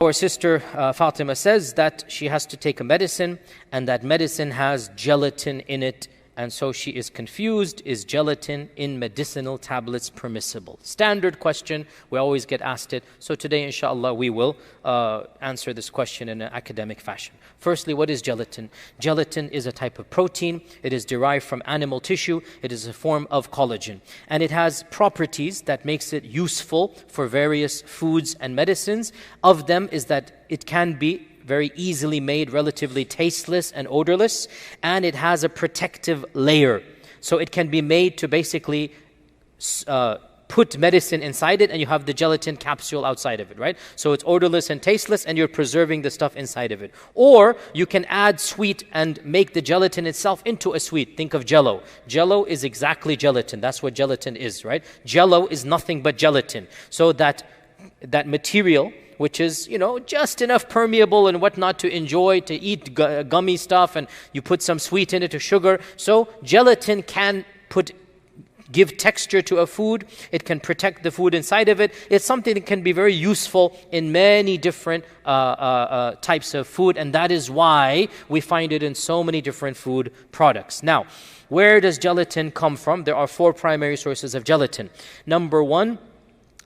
Our sister Fatima says that she has to take a medicine and that medicine has gelatin in it, and so she is confused. Is gelatin in medicinal tablets permissible? Standard question, we always get asked it. So today inshallah we will answer this question in an academic fashion. Firstly, what is gelatin? Gelatin is a type of protein. It is derived from animal tissue. It is a form of collagen. And it has properties that makes it useful for various foods and medicines. Of them is that it can be very easily made relatively tasteless and odorless, and it has a protective layer. So it can be made to basically put medicine inside it, and you have the gelatin capsule outside of it, right? So it's odorless and tasteless, and you're preserving the stuff inside of it. Or you can add sweet and make the gelatin itself into a sweet. Think of Jello. Jello is exactly gelatin. That's what gelatin is, right? Jello is nothing but gelatin. So that material, which is, just enough permeable and whatnot to enjoy, to eat gummy stuff, and you put some sweet in it or sugar. So gelatin can give texture to a food. It can protect the food inside of it. It's something that can be very useful in many different types of food, and that is why we find it in so many different food products. Now, where does gelatin come from? There are 4 primary sources of gelatin. Number 1,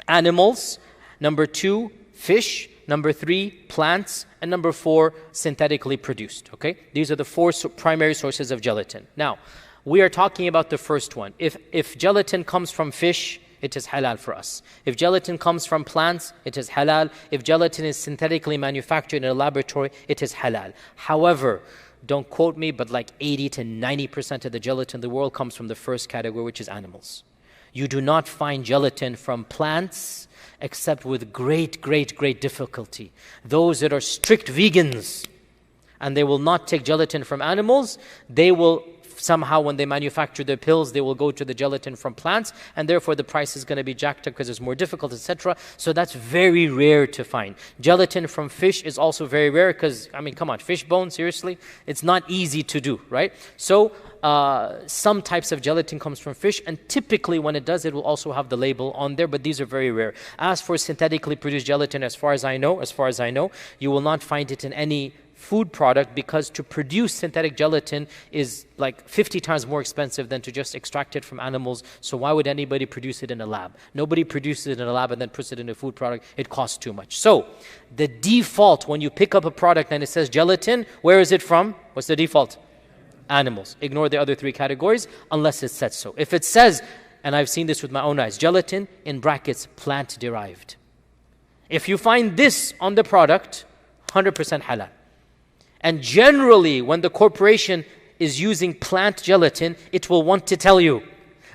animals. Number 2, fish. Number 3, plants. And number 4, synthetically produced. Okay? These are the 4 primary sources of gelatin. Now, we are talking about the first one. If gelatin comes from fish, it is halal for us. If gelatin comes from plants, it is halal. If gelatin is synthetically manufactured in a laboratory, it is halal. However, don't quote me, but like 80 to 90% of the gelatin in the world comes from the first category, which is animals. You do not find gelatin from plants except with great difficulty. Those that are strict vegans and they will not take gelatin from animals, they will somehow, when they manufacture their pills, they will go to the gelatin from plants, and therefore the price is going to be jacked up because it's more difficult, etc. So that's very rare to find. Gelatin from fish is also very rare because, come on, fish bone, seriously? It's not easy to do, right? So some types of gelatin comes from fish, and typically when it does, it will also have the label on there, but these are very rare. As for synthetically produced gelatin, as far as I know, you will not find it in any food product, because to produce synthetic gelatin is like 50 times more expensive than to just extract it from animals. So why would anybody produce it in a lab? Nobody produces it in a lab and then puts it in a food product. It costs too much. So the default, when you pick up a product and it says gelatin, where is it from? What's the default? Animals. Ignore the other 3 categories unless it says so. If it says, and I've seen this with my own eyes, gelatin in brackets, plant derived. If you find this on the product, 100% halal. And generally, when the corporation is using plant gelatin, it will want to tell you.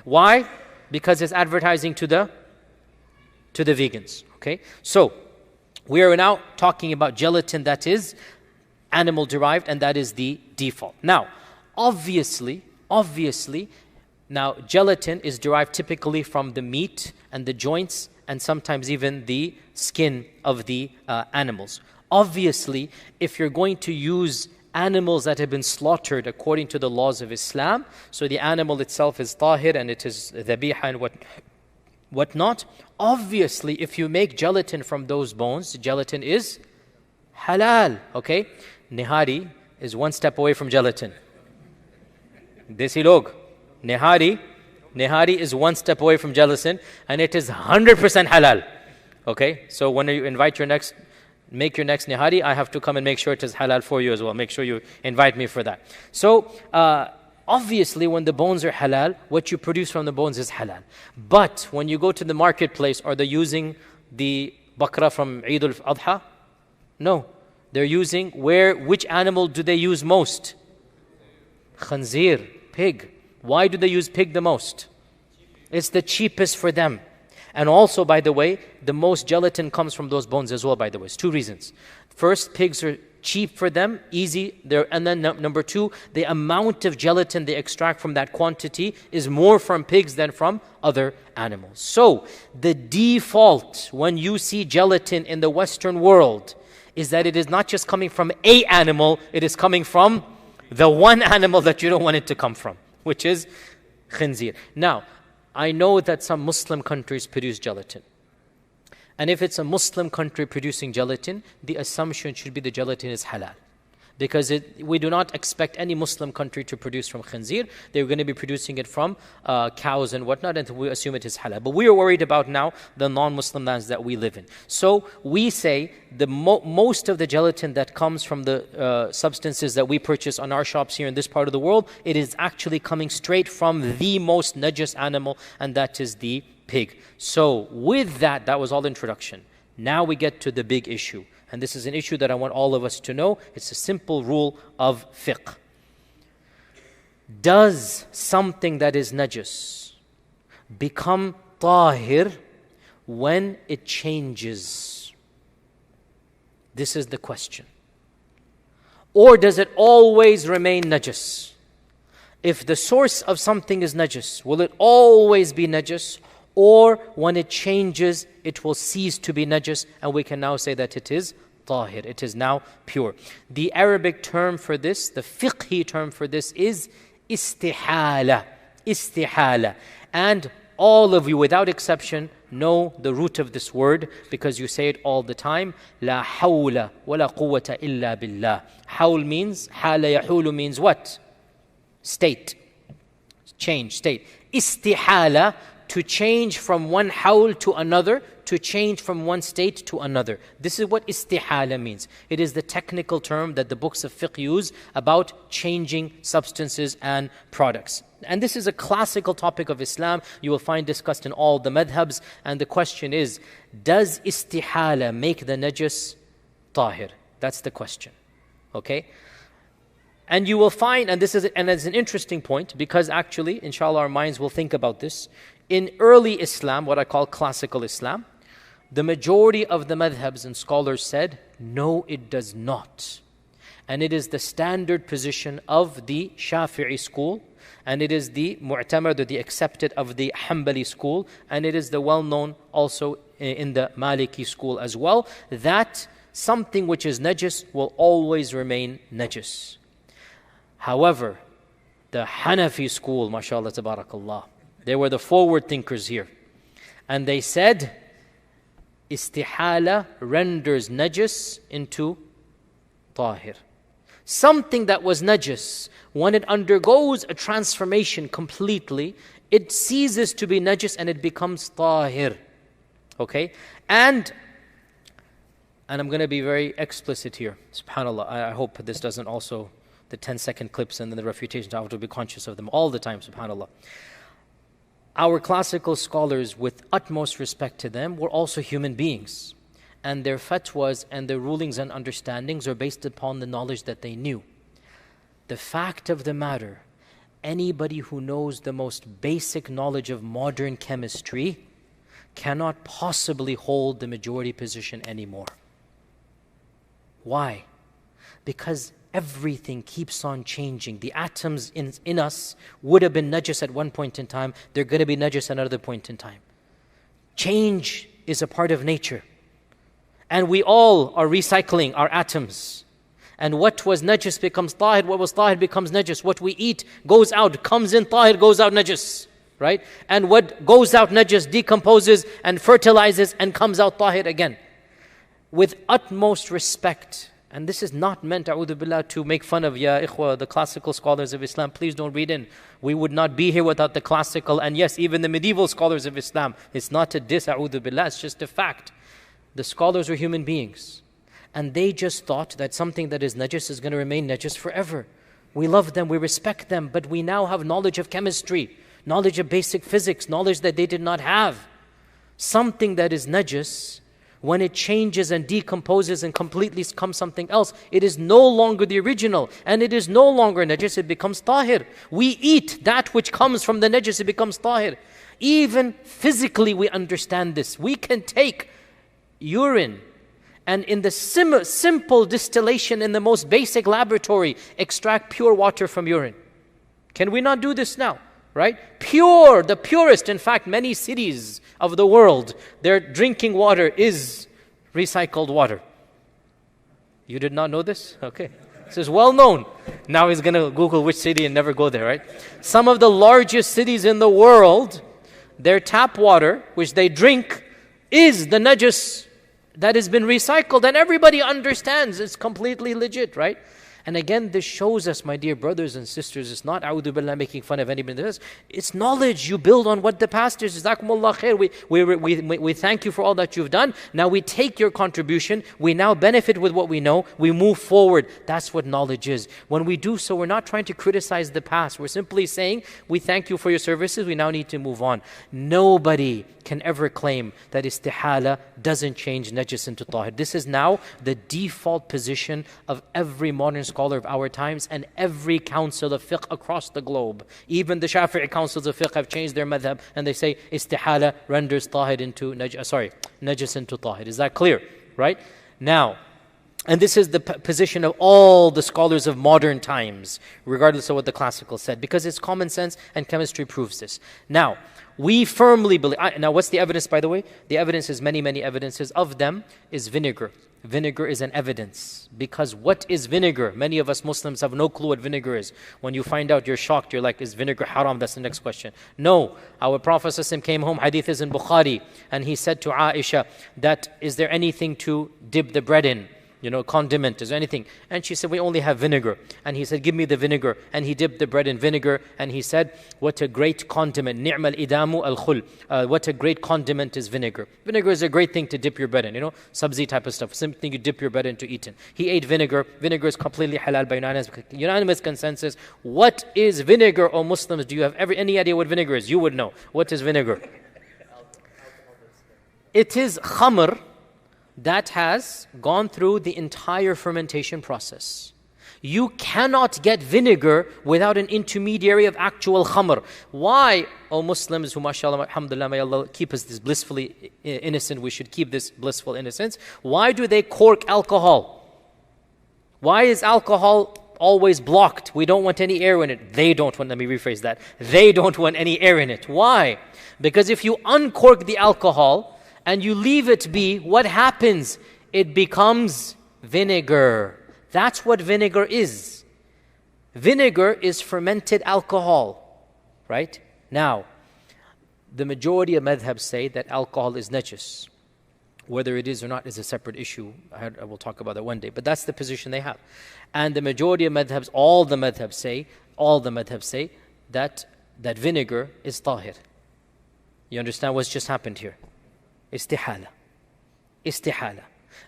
Why? Because it's advertising to the vegans. Okay? So, we are now talking about gelatin that is animal derived, and that is the default. Now, obviously, now gelatin is derived typically from the meat and the joints and sometimes even the skin of the animals. Obviously, if you're going to use animals that have been slaughtered according to the laws of Islam, so the animal itself is tahir and it is dhabiha and whatnot, obviously if you make gelatin from those bones, gelatin is halal, okay? Nihari is 1 step away from gelatin. Desi log, Nihari is 1 step away from gelatin, and it is 100% halal, okay? So when you make your next nihari, I have to come and make sure it is halal for you as well. Make sure you invite me for that. So, obviously, when the bones are halal, what you produce from the bones is halal. But when you go to the marketplace, are they using the bakra from Eid al-Adha? No. They're using which animal do they use most? Khanzir, pig. Why do they use pig the most? It's the cheapest for them. And also, by the way, the most gelatin comes from those bones as well, by the way. It's 2 reasons. First, pigs are cheap for them, easy. And then number 2, the amount of gelatin they extract from that quantity is more from pigs than from other animals. So, the default when you see gelatin in the Western world is that it is not just coming from a animal, it is coming from the one animal that you don't want it to come from, which is khinzir. Now, I know that some Muslim countries produce gelatin. And if it's a Muslim country producing gelatin, the assumption should be the gelatin is halal. Because we do not expect any Muslim country to produce from khinzir. They're going to be producing it from cows and whatnot, and we assume it is halal. But we are worried about now the non-Muslim lands that we live in. So we say the most of the gelatin that comes from the substances that we purchase on our shops here in this part of the world, it is actually coming straight from the most najis animal, and that is the pig. So with that, that was all introduction. Now we get to the big issue. And this is an issue that I want all of us to know. It's a simple rule of fiqh. Does something that is najis become tahir when it changes? This is the question. Or does it always remain najis? If the source of something is najis, will it always be najis? Or when it changes, it will cease to be najis, and we can now say that it is tahir. It is now pure. The Arabic term for this, the fiqhi term for this is istihala. Istihala. And all of you, without exception, know the root of this word because you say it all the time. La hawla wa la quwwata illa billah. Hawl means, hala yahulu means what? State. Change, state. Istihala, to change from one hawl to another, to change from one state to another. This is what istihala means. It is the technical term that the books of fiqh use about changing substances and products. And this is a classical topic of Islam. You will find discussed in all the madhabs. And the question is, does istihala make the najis tahir? That's the question. Okay? And you will find, and this is an interesting point, because actually, inshallah, our minds will think about this. In early Islam, what I call classical Islam, the majority of the madhabs and scholars said, no, it does not. And it is the standard position of the Shafi'i school, and it is the mu'tamad, or the accepted of the Hanbali school, and it is the well-known also in the Maliki school as well, that something which is najis will always remain najis. However, the Hanafi school, mashallah, tabarakallah, they were the forward thinkers here. And they said, istihala renders najis into tahir. Something that was najis, when it undergoes a transformation completely, it ceases to be najis and it becomes tahir. Okay? And I'm going to be very explicit here. SubhanAllah, I hope this doesn't also, the 10-second clips and then the refutations, I have to be conscious of them all the time, SubhanAllah. Our classical scholars, with utmost respect to them, were also human beings. And their fatwas and their rulings and understandings are based upon the knowledge that they knew. The fact of the matter, anybody who knows the most basic knowledge of modern chemistry cannot possibly hold the majority position anymore. Why? Because everything keeps on changing. The atoms in us would have been najis at one point in time. They're going to be najis at another point in time. Change is a part of nature. And we all are recycling our atoms. And what was najis becomes tahir. What was tahir becomes najis. What we eat goes out, comes in tahir, goes out najis. Right? And what goes out najis decomposes and fertilizes and comes out tahir again. With utmost respect. And this is not meant, a'udhu billah, to make fun of, ya ikhwa, the classical scholars of Islam. Please don't read in. We would not be here without the classical, and yes, even the medieval scholars of Islam. It's not a diss, a'udhu billah, it's just a fact. The scholars were human beings. And they just thought that something that is najis is going to remain najis forever. We love them, we respect them, but we now have knowledge of chemistry, knowledge of basic physics, knowledge that they did not have. Something that is najis, when it changes and decomposes and completely becomes something else, it is no longer the original, and it is no longer najis, it becomes tahir. We eat that which comes from the najis, it becomes tahir. Even physically we understand this. We can take urine and in the simple distillation in the most basic laboratory, extract pure water from urine. Can we not do this now? Right? Pure, the purest. In fact, many cities of the world, their drinking water is recycled water. You did not know this? Okay. This is well known. Now he's going to Google which city and never go there, right? Some of the largest cities in the world, their tap water, which they drink, is the najas that has been recycled, and everybody understands it's completely legit, right? And again, this shows us, my dear brothers and sisters, it's not a'udhu billah making fun of anybody. It's knowledge. You build on what the past is. Jazakumullah khair. We thank you for all that you've done. Now we take your contribution. We now benefit with what we know. We move forward. That's what knowledge is. When we do so, we're not trying to criticize the past. We're simply saying, we thank you for your services. We now need to move on. Nobody can ever claim that istihala doesn't change najis into tahir. This is now the default position of every modern scholar of our times and every council of fiqh across the globe. Even the Shafi'i councils of fiqh have changed their madhab and they say istihala renders tahir into najis into tahir. Is that clear? Right? Now, and this is the position of all the scholars of modern times, regardless of what the classical said, because it's common sense and chemistry proves this. Now, we firmly believe, now what's the evidence, by the way? The evidence is many, many evidences. Of them is vinegar. Vinegar is an evidence. Because what is vinegar? Many of us Muslims have no clue what vinegar is. When you find out, you're shocked. You're like, is vinegar haram? That's the next question. No. Our Prophet ﷺ came home, hadith is in Bukhari, and he said to Aisha that, is there anything to dip the bread in? Condiment, is there anything? And she said, we only have vinegar. And he said, give me the vinegar. And he dipped the bread in vinegar. And he said, what a great condiment. Ni'mal idamu al-khul. What a great condiment is vinegar. Vinegar is a great thing to dip your bread in. Sabzi type of stuff. Something you dip your bread into eaten. He ate vinegar. Vinegar is completely halal by unanimous consensus. What is vinegar, O Muslims? Do you have any idea what vinegar is? You would know. What is vinegar? It is khamr that has gone through the entire fermentation process. You cannot get vinegar without an intermediary of actual khamr. Why, O Muslims who mashallah, alhamdulillah, may Allah keep us this blissfully innocent, we should keep this blissful innocence. Why do they cork alcohol? Why is alcohol always blocked? We don't want any air in it. They don't want, let me rephrase that. They don't want any air in it. Why? Because if you uncork the alcohol, and you leave it be, what happens? It becomes vinegar. That's what vinegar is. Vinegar is fermented alcohol, right? Now, the majority of madhabs say that alcohol is najis. Whether it is or not is a separate issue. I will talk about that one day. But that's the position they have. And the majority of madhabs, all the madhabs say that vinegar is tahir. You understand what's just happened here? Istihala.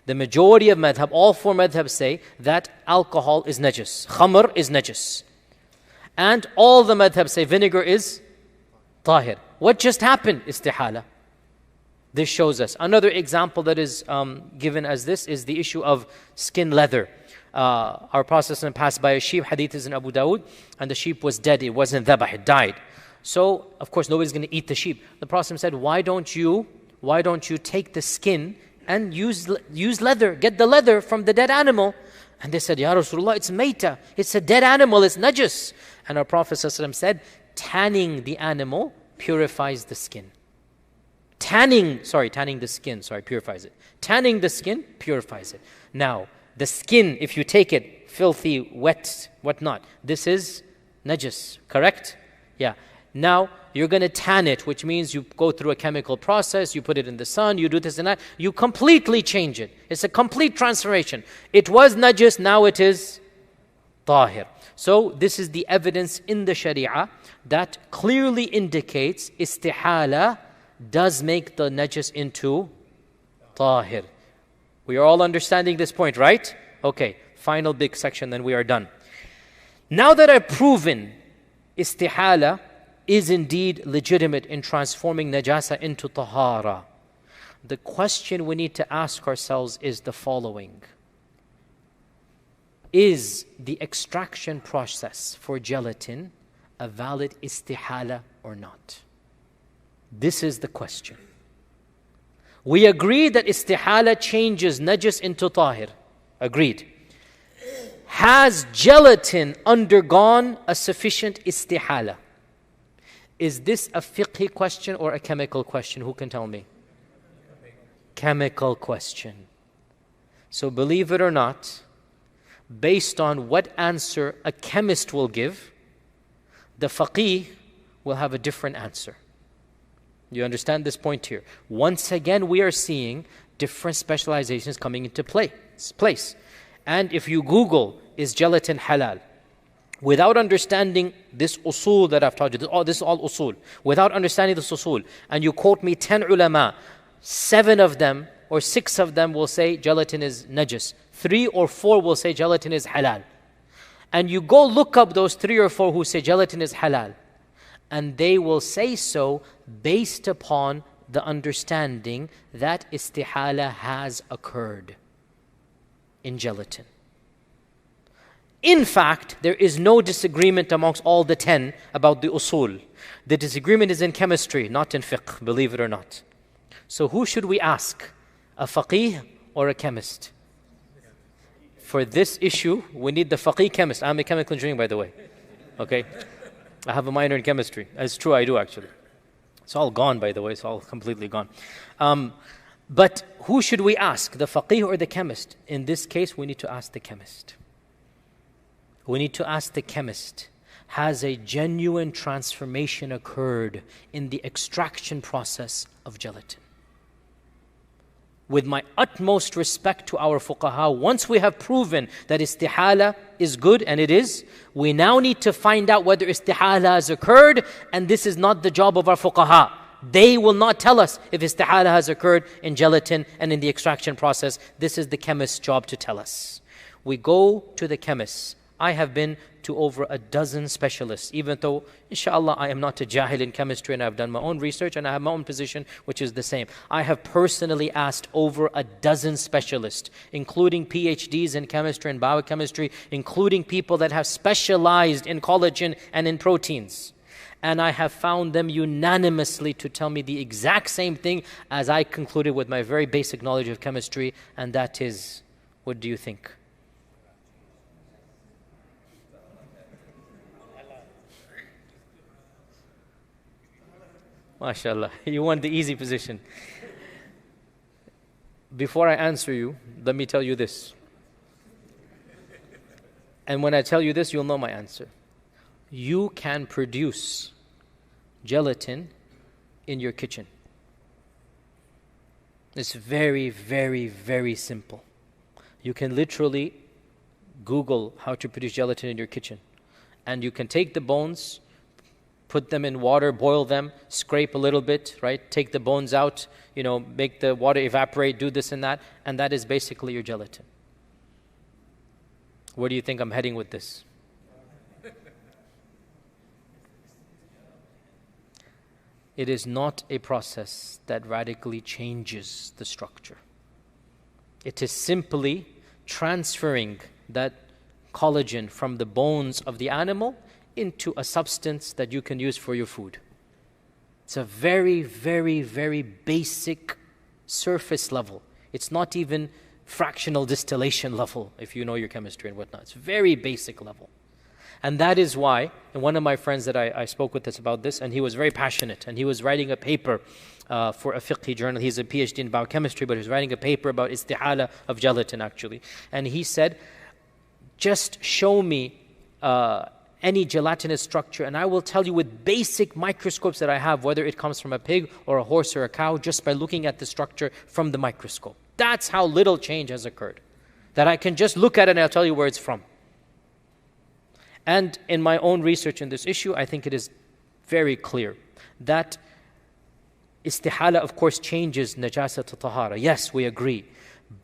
The majority of madhab, all four madhabs say that alcohol is najis. Khamr is najis. And all the madhabs say vinegar is tahir. What just happened? Istihala. This shows us. Another example that is given as this is the issue of skin leather. Our Prophet passed by a sheep, hadith is in Abu Dawood, and the sheep was dead. It wasn't dhabah, it died. So, of course, nobody's going to eat the sheep. The Prophet said, why don't you take the skin and use leather, get the leather from the dead animal? And they said, Ya Rasulullah, it's maita, it's a dead animal, it's najis. And our Prophet said, tanning the animal purifies the skin. Tanning the skin purifies it. Tanning the skin purifies it. Now, the skin, if you take it, filthy, wet, whatnot, this is najis, correct? Yeah. Now, you're going to tan it, which means you go through a chemical process, you put it in the sun, you do this and that, you completely change it. It's a complete transformation. It was najis, now it is tahir. So, this is the evidence in the Sharia that clearly indicates istihala does make the najis into tahir. We are all understanding this point, right? Okay, final big section, then we are done. Now that I've proven istihala is indeed legitimate in transforming najasa into tahara, the question we need to ask ourselves is the following. Is the extraction process for gelatin a valid istihala or not? This is the question. We agree that istihala changes najis into tahir. Agreed. Has gelatin undergone a sufficient istihala? Is this a fiqhi question or a chemical question? Who can tell me? Chemical question. So believe it or not, based on what answer a chemist will give, the faqih will have a different answer. You understand this point here? Once again, we are seeing different specializations coming into place. And if you Google, is gelatin halal? Without understanding this usul that I've taught you, this is all usul. Without understanding this usul, and you quote me 10 ulama, 7 of them or 6 of them will say gelatin is najis. 3 or 4 will say gelatin is halal. And you go look up those 3 or 4 who say gelatin is halal. And they will say so based upon the understanding that istihala has occurred in gelatin. In fact, there is no disagreement amongst all the 10 about the usul. The disagreement is in chemistry, not in fiqh, believe it or not. So who should we ask? A faqih or a chemist? For this issue, we need the faqih chemist. I'm a chemical engineer, by the way. Okay? I have a minor in chemistry. It's true, I do actually. It's all gone, by the way. It's all completely gone. But who should we ask? The faqih or the chemist? In this case, we need to ask the chemist. We need to ask the chemist, has a genuine transformation occurred in the extraction process of gelatin? With my utmost respect to our fuqaha, once we have proven that istihala is good, and it is, we now need to find out whether istihala has occurred, and this is not the job of our fuqaha. They will not tell us if istihala has occurred in gelatin and in the extraction process. This is the chemist's job to tell us. We go to the chemists. I have been to over a dozen specialists, even though, inshallah, I am not a jahil in chemistry and I've done my own research and I have my own position, which is the same. I have personally asked over a dozen specialists, including PhDs in chemistry and biochemistry, including people that have specialized in collagen and in proteins. And I have found them unanimously to tell me the exact same thing as I concluded with my very basic knowledge of chemistry, and that is, what do you think? MashaAllah, you want the easy position. Before I answer you, let me tell you this. And when I tell you this, you'll know my answer. You can produce gelatin in your kitchen. It's very, very, very simple. You can literally Google how to produce gelatin in your kitchen. And you can take the bones, put them in water, boil them, scrape a little bit, right? Take the bones out, make the water evaporate, do this and that is basically your gelatin. Where do you think I'm heading with this? It is not a process that radically changes the structure. It is simply transferring that collagen from the bones of the animal into a substance that you can use for your food. It's a very, very, very basic surface level. It's not even fractional distillation level, if you know your chemistry and whatnot. It's very basic level. And that is why, and one of my friends that I spoke with us about this, and he was very passionate, and he was writing a paper for a fiqh journal. He's a PhD in biochemistry, but he's writing a paper about istihala of gelatin, actually. And he said, just show me any gelatinous structure, and I will tell you with basic microscopes that I have, whether it comes from a pig or a horse or a cow, just by looking at the structure from the microscope. That's how little change has occurred. That I can just look at it and I'll tell you where it's from. And in my own research in this issue, I think it is very clear that istihala, of course, changes najasa to tahara. Yes, we agree.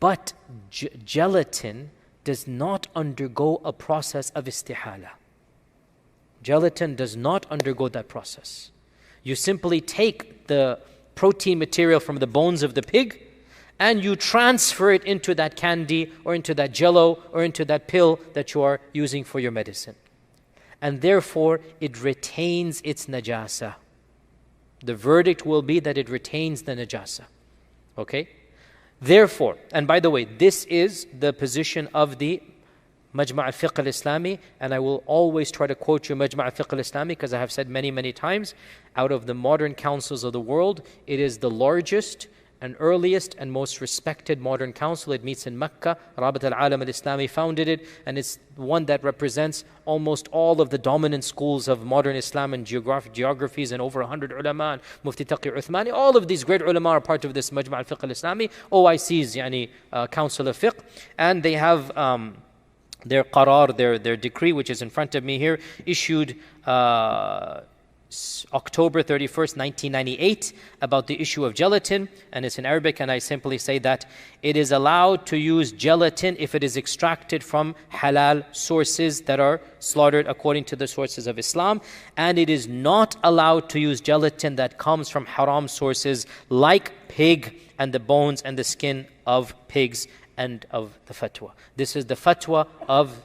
But gelatin does not undergo a process of istihala. Gelatin does not undergo that process. You simply take the protein material from the bones of the pig and you transfer it into that candy or into that jello or into that pill that you are using for your medicine. And therefore, it retains its najasa. The verdict will be that it retains the najasa. Okay? Therefore, and by the way, this is the position of the Majma' al-Fiqh al-Islami, and I will always try to quote you Majma' al-Fiqh al-Islami because I have said many, many times, out of the modern councils of the world, it is the largest and earliest and most respected modern council. It meets in Mecca. Rabat al-Alam al-Islami founded it, and it's one that represents almost all of the dominant schools of modern Islam and geographies, and over 100 ulama, and Mufti Taqi Uthmani. All of these great ulama are part of this Majma' al-Fiqh al-Islami, OIC's Council of Fiqh, and they have their qarar, their decree, which is in front of me here, issued October 31st, 1998, about the issue of gelatin, and it's in Arabic, and I simply say that it is allowed to use gelatin if it is extracted from halal sources that are slaughtered according to the sources of Islam, and it is not allowed to use gelatin that comes from haram sources like pig and the bones and the skin of pigs and of the fatwa. This is the fatwa of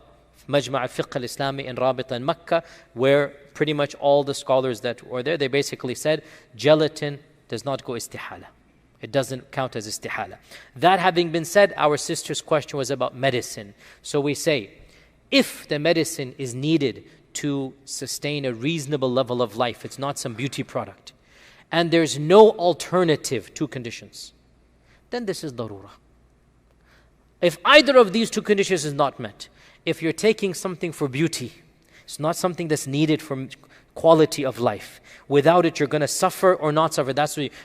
Majma' al-Fiqh al-Islami in Rabita in Mecca, where pretty much all the scholars that were there, they basically said gelatin does not go istihala. It doesn't count as istihala. That having been said, our sister's question was about medicine. So we say, if the medicine is needed to sustain a reasonable level of life, it's not some beauty product, and there's no alternative, two conditions, then this is darura. If either of these two conditions is not met, if you're taking something for beauty, it's not something that's needed for quality of life. Without it, you're going to suffer or not suffer.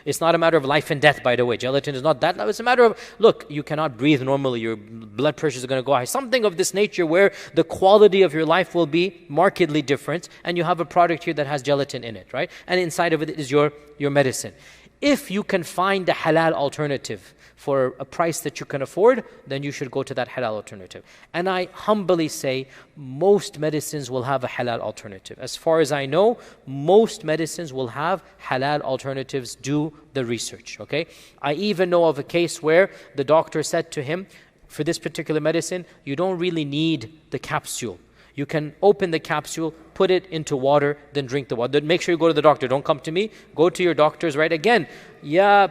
It's not a matter of life and death, by the way. Gelatin is not that. It's a matter of, look, you cannot breathe normally. Your blood pressure is going to go high. Something of this nature where the quality of your life will be markedly different, and you have a product here that has gelatin in it, right? And inside of it is your medicine. If you can find a halal alternative for a price that you can afford, then you should go to that halal alternative. And I humbly say, most medicines will have a halal alternative. As far as I know, most medicines will have halal alternatives. Do the research, okay? I even know of a case where the doctor said to him, for this particular medicine, you don't really need the capsule. You can open the capsule, put it into water, then drink the water. Then make sure you go to the doctor. Don't come to me. Go to your doctors, right? Again,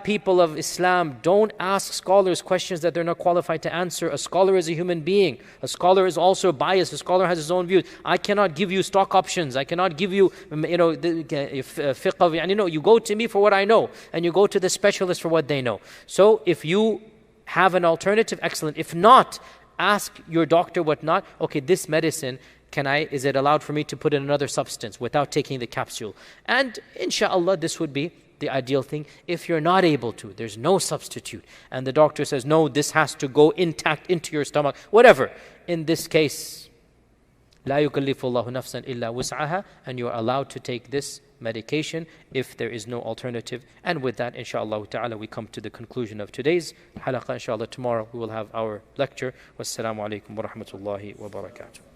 people of Islam, don't ask scholars questions that they're not qualified to answer. A scholar is a human being. A scholar is also biased. A scholar has his own views. I cannot give you stock options. I cannot give you, fiqh. You go to me for what I know, and you go to the specialist for what they know. So if you have an alternative, excellent. If not, ask your doctor what not. Okay, this medicine, is it allowed for me to put in another substance without taking the capsule? And inshallah, this would be the ideal thing. If you're not able to, there's no substitute, and the doctor says, no, this has to go intact into your stomach, whatever. In this case, لا يكلف الله نفسا إلا وسعها, and you are allowed to take this medication if there is no alternative. And with that, inshallah ta'ala, we come to the conclusion of today's halaqah. Inshallah, tomorrow we will have our lecture. Wassalamu alaikum wa rahmatullahi wa barakatuh.